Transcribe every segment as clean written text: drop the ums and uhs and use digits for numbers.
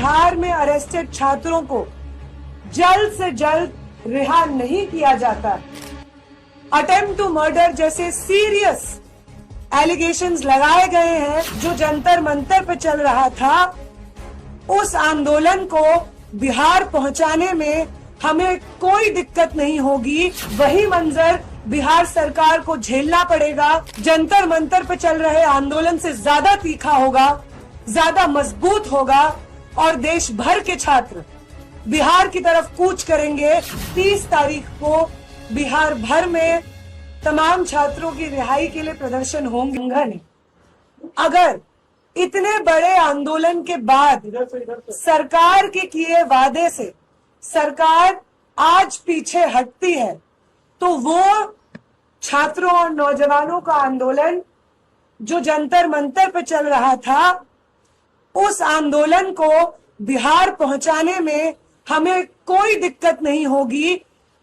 बिहार में अरेस्टेड छात्रों को जल्द से जल्द रिहा नहीं किया जाता, अटेम्प्ट टू मर्डर जैसे सीरियस एलिगेशंस लगाए गए हैं जो जंतर मंतर पे चल रहा था, उस आंदोलन को बिहार पहुंचाने में हमें कोई दिक्कत नहीं होगी। वही मंजर बिहार सरकार को झेलना पड़ेगा। जंतर मंतर पे चल रहे आंदोलन से ज्यादा तीखा होगा, ज्यादा मजबूत होगा और देश भर के छात्र बिहार की तरफ कूच करेंगे। 30 तारीख को बिहार भर में तमाम छात्रों की रिहाई के लिए प्रदर्शन होंगे। अगर इतने बड़े आंदोलन के बाद सरकार के किए वादे से सरकार आज पीछे हटती है, तो वो छात्रों और नौजवानों का आंदोलन जो जंतर मंतर पे चल रहा था, उस आंदोलन को बिहार पहुंचाने में हमें कोई दिक्कत नहीं होगी।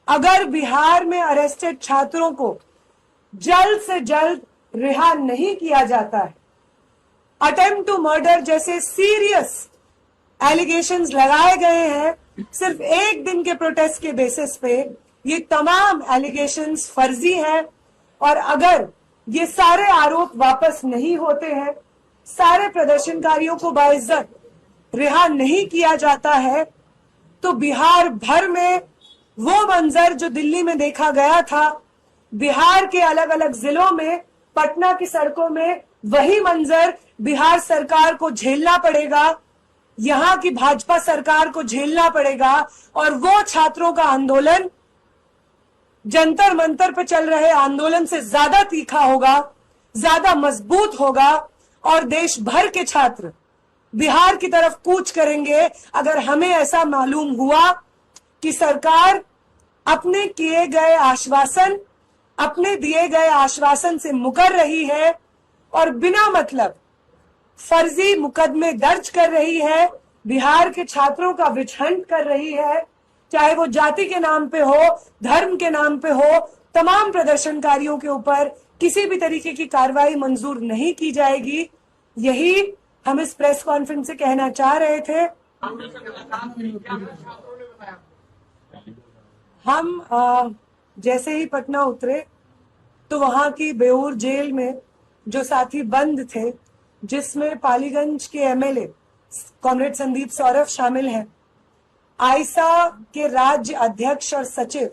अगर बिहार में अरेस्टेड छात्रों को जल्द से जल्द रिहा नहीं किया जाता है, अटेम्प्ट टू मर्डर जैसे सीरियस एलिगेशंस लगाए गए हैं सिर्फ एक दिन के प्रोटेस्ट के बेसिस पे, ये तमाम एलिगेशंस फर्जी हैं। और अगर ये सारे आरोप वापस नहीं होते हैं, सारे प्रदर्शनकारियों को बाइज्जत रिहा नहीं किया जाता है, तो बिहार भर में वो मंजर जो दिल्ली में देखा गया था, बिहार के अलग अलग जिलों में, पटना की सड़कों में वही मंजर बिहार सरकार को झेलना पड़ेगा, यहाँ की भाजपा सरकार को झेलना पड़ेगा। और वो छात्रों का आंदोलन जंतर मंतर पे चल रहे आंदोलन से ज्यादा तीखा होगा, ज्यादा मजबूत होगा और देश भर के छात्र बिहार की तरफ कूच करेंगे। अगर हमें ऐसा मालूम हुआ कि सरकार अपने किए गए आश्वासन, अपने दिए गए आश्वासन से मुकर रही है और बिना मतलब फर्जी मुकदमे दर्ज कर रही है, बिहार के छात्रों का विछंट कर रही है, चाहे वो जाति के नाम पे हो, धर्म के नाम पे हो, तमाम प्रदर्शनकारियों के ऊपर किसी भी तरीके की कार्रवाई मंजूर नहीं की जाएगी। यही हम इस प्रेस कॉन्फ्रेंस से कहना चाह रहे थे। हम जैसे ही पटना उतरे तो वहां की बेऊर जेल में जो साथी बंद थे, जिसमें पालीगंज के एमएलए कॉमरेड संदीप सौरभ शामिल हैं, आईसा के राज्य अध्यक्ष और सचिव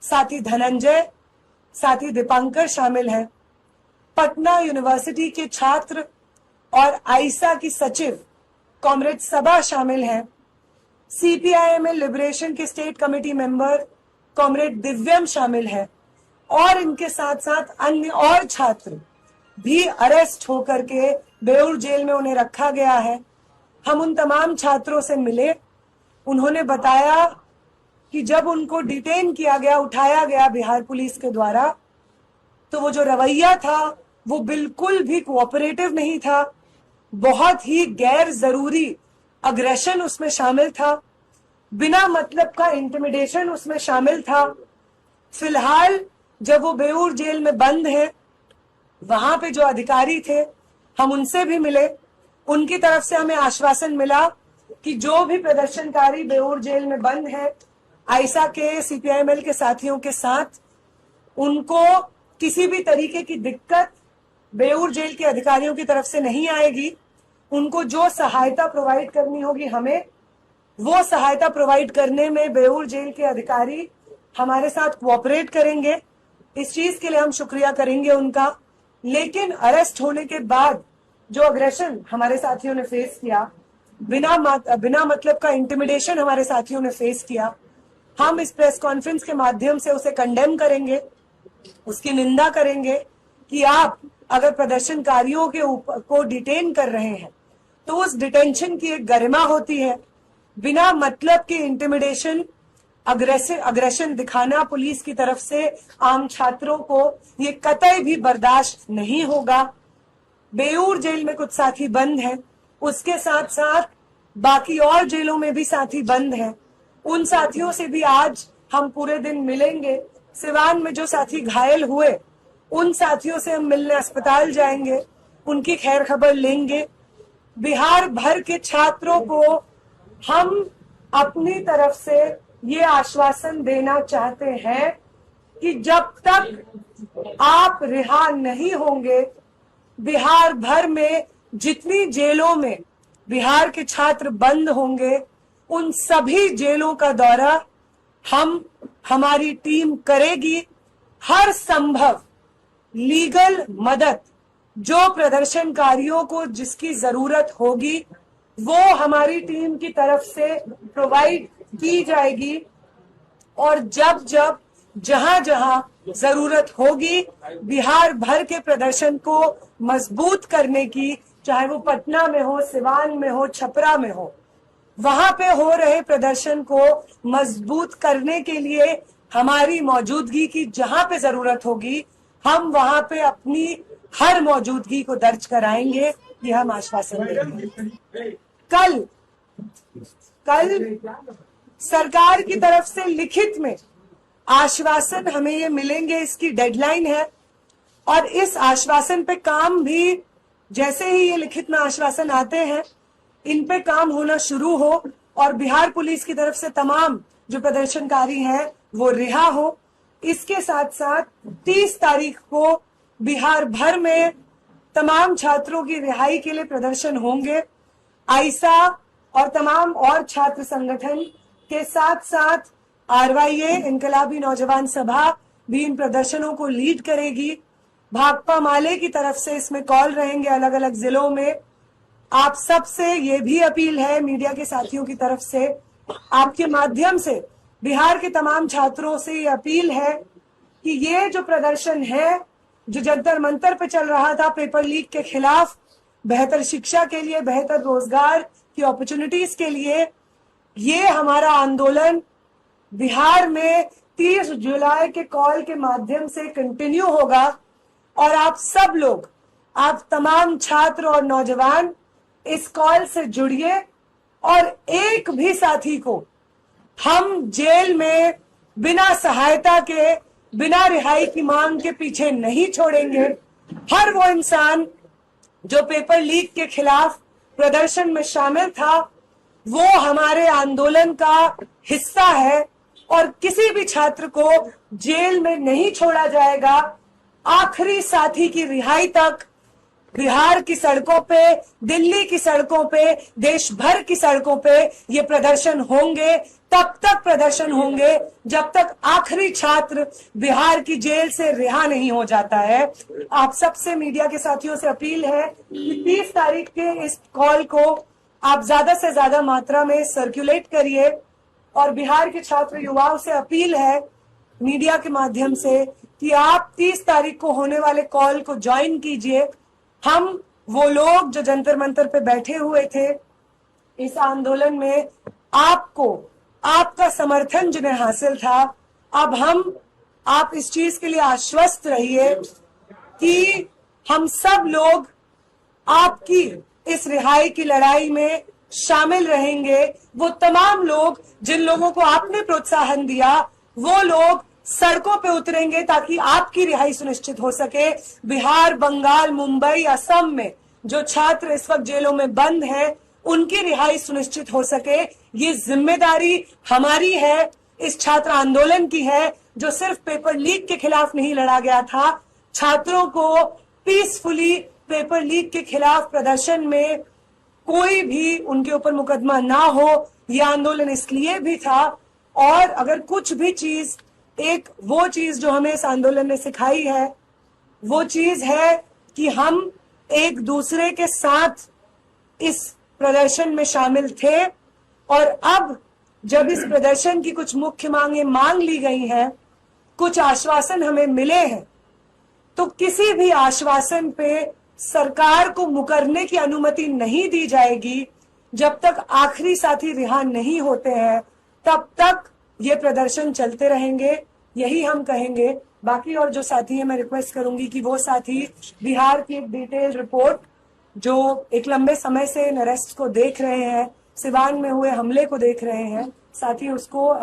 साथी धनंजय, साथी दीपांकर शामिल हैं, पटना यूनिवर्सिटी के छात्र और आईसा की सचिव कॉमरेड सबा शामिल हैं, सीपीआईएमएल लिबरेशन के स्टेट कमेटी मेंबर कॉमरेड दिव्यम शामिल है और इनके साथ साथ अन्य और छात्र भी अरेस्ट होकर के बेऊर जेल में उन्हें रखा गया है। हम उन तमाम छात्रों से मिले, उन्होंने बताया कि जब उनको डिटेन किया गया, उठाया गया बिहार पुलिस के द्वारा, तो वो जो रवैया था वो बिल्कुल भी कोऑपरेटिव नहीं था, बहुत ही गैर जरूरी अग्रेशन उसमें शामिल था, बिना मतलब का इंटिमिडेशन उसमें शामिल था। फिलहाल जब वो बेऊर जेल में बंद है, वहां पे जो अधिकारी थे हम उनसे भी मिले, उनकी तरफ से हमें आश्वासन मिला कि जो भी प्रदर्शनकारी बेऊर जेल में बंद है, आईसा के सीपीआईएमएल के साथियों के साथ, उनको किसी भी तरीके की दिक्कत बेऊर जेल के अधिकारियों की तरफ से नहीं आएगी। उनको जो सहायता प्रोवाइड करनी होगी हमें, वो सहायता प्रोवाइड करने में बेऊर जेल के अधिकारी हमारे साथ कोऑपरेट करेंगे। इस चीज के लिए हम शुक्रिया करेंगे उनका। लेकिन अरेस्ट होने के बाद जो अग्रेशन हमारे साथियों ने फेस किया, बिना मतलब का इंटिमिडेशन हमारे साथियों ने फेस किया, हम इस प्रेस कॉन्फ्रेंस के माध्यम से उसे कंडेम करेंगे, उसकी निंदा करेंगे कि आप अगर प्रदर्शनकारियों के ऊपर को डिटेन कर रहे हैं तो उस डिटेंशन की एक गरिमा होती है। बिना मतलब के इंटिमिडेशन, अग्रेशन दिखाना पुलिस की तरफ से आम छात्रों को, ये कतई भी बर्दाश्त नहीं होगा। बेऊर जेल में कुछ साथी बंद हैं, उसके साथ साथ बाकी और जेलों में भी साथी बंद हैं। उन साथियों से भी आज हम पूरे दिन मिलेंगे। सिवान में जो साथी घायल हुए, उन साथियों से हम मिलने अस्पताल जाएंगे, उनकी खैर खबर लेंगे। बिहार भर के छात्रों को हम अपनी तरफ से ये आश्वासन देना चाहते हैं कि जब तक आप रिहा नहीं होंगे, बिहार भर में जितनी जेलों में बिहार के छात्र बंद होंगे, उन सभी जेलों का दौरा हमारी टीम करेगी। हर संभव लीगल मदद जो प्रदर्शनकारियों को जिसकी जरूरत होगी वो हमारी टीम की तरफ से प्रोवाइड की जाएगी। और जब जब जहां जहां जरूरत होगी बिहार भर के प्रदर्शन को मजबूत करने की, चाहे वो पटना में हो, सिवान में हो, छपरा में हो, वहां पे हो रहे प्रदर्शन को मजबूत करने के लिए हमारी मौजूदगी की जहां पे जरूरत होगी हम वहां पे अपनी हर मौजूदगी को दर्ज कराएंगे, ये हम आश्वासन देंगे। कल सरकार की तरफ से लिखित में आश्वासन हमें ये मिलेंगे, इसकी डेडलाइन है। और इस आश्वासन पे काम भी जैसे ही ये लिखित में आश्वासन आते हैं इन पे काम होना शुरू हो और बिहार पुलिस की तरफ से तमाम जो प्रदर्शनकारी हैं वो रिहा हो। इसके साथ साथ 30 तारीख को बिहार भर में तमाम छात्रों की रिहाई के लिए प्रदर्शन होंगे। आईसा और तमाम और छात्र संगठन के साथ साथ आरवाईए इनकलाबी नौजवान सभा भी इन प्रदर्शनों को लीड करेगी। भाकपा माले की तरफ से इसमें कॉल रहेंगे अलग अलग जिलों में। आप सबसे ये भी अपील है मीडिया के साथियों की तरफ से, आपके माध्यम से बिहार के तमाम छात्रों से ये अपील है कि ये जो प्रदर्शन है जो जंतर मंतर पे चल रहा था पेपर लीक के खिलाफ, बेहतर शिक्षा के लिए, बेहतर रोजगार की अपॉर्चुनिटीज के लिए, ये हमारा आंदोलन बिहार में 30 जुलाई के कॉल के माध्यम से कंटिन्यू होगा। और आप सब लोग, आप तमाम छात्र और नौजवान इस कॉल से जुड़िए और एक भी साथी को हम जेल में बिना सहायता के, बिना रिहाई की मांग के पीछे नहीं छोड़ेंगे। हर वो इंसान जो पेपर लीक के खिलाफ प्रदर्शन में शामिल था वो हमारे आंदोलन का हिस्सा है और किसी भी छात्र को जेल में नहीं छोड़ा जाएगा। आखिरी साथी की रिहाई तक बिहार की सड़कों पे, दिल्ली की सड़कों पे, देश भर की सड़कों पे ये प्रदर्शन होंगे। तब तक प्रदर्शन होंगे जब तक आखिरी छात्र बिहार की जेल से रिहा नहीं हो जाता है। आप सबसे मीडिया के साथियों से अपील है कि 30 तारीख के इस कॉल को आप ज्यादा से ज्यादा मात्रा में सर्कुलेट करिए। और बिहार के छात्र युवाओं से अपील है मीडिया के माध्यम से कि आप 30 तारीख को होने वाले कॉल को ज्वाइन कीजिए। हम वो लोग जो जंतर मंतर पे बैठे हुए थे इस आंदोलन में, आपको, आपका समर्थन जिन्हें हासिल था, अब आप इस चीज के लिए आश्वस्त रहिए कि हम सब लोग आपकी इस रिहाई की लड़ाई में शामिल रहेंगे। वो तमाम लोग जिन लोगों को आपने प्रोत्साहन दिया वो लोग सड़कों पे उतरेंगे ताकि आपकी रिहाई सुनिश्चित हो सके। बिहार, बंगाल, मुंबई, असम में जो छात्र इस वक्त जेलों में बंद हैं उनकी रिहाई सुनिश्चित हो सके। ये जिम्मेदारी हमारी है, इस छात्र आंदोलन की है जो सिर्फ पेपर लीक के खिलाफ नहीं लड़ा गया था। छात्रों को पीसफुली पेपर लीक के खिलाफ प्रदर्शन में कोई भी उनके ऊपर मुकदमा ना हो, ये आंदोलन इसलिए भी था। और अगर कुछ भी चीज, एक वो चीज जो हमें इस आंदोलन ने सिखाई है वो चीज है कि हम एक दूसरे के साथ इस प्रदर्शन में शामिल थे। और अब जब इस प्रदर्शन की कुछ मुख्य मांगें मांग ली गई हैं, कुछ आश्वासन हमें मिले हैं, तो किसी भी आश्वासन पे सरकार को मुकरने की अनुमति नहीं दी जाएगी। जब तक आखिरी साथी रिहा नहीं होते हैं तब तक ये प्रदर्शन चलते रहेंगे, यही हम कहेंगे। बाकी और जो साथी है मैं रिक्वेस्ट करूंगी कि वो साथी बिहार की एक डिटेल रिपोर्ट जो एक लंबे समय से इन अरेस्ट को देख रहे हैं, सिवान में हुए हमले को देख रहे हैं, साथी उसको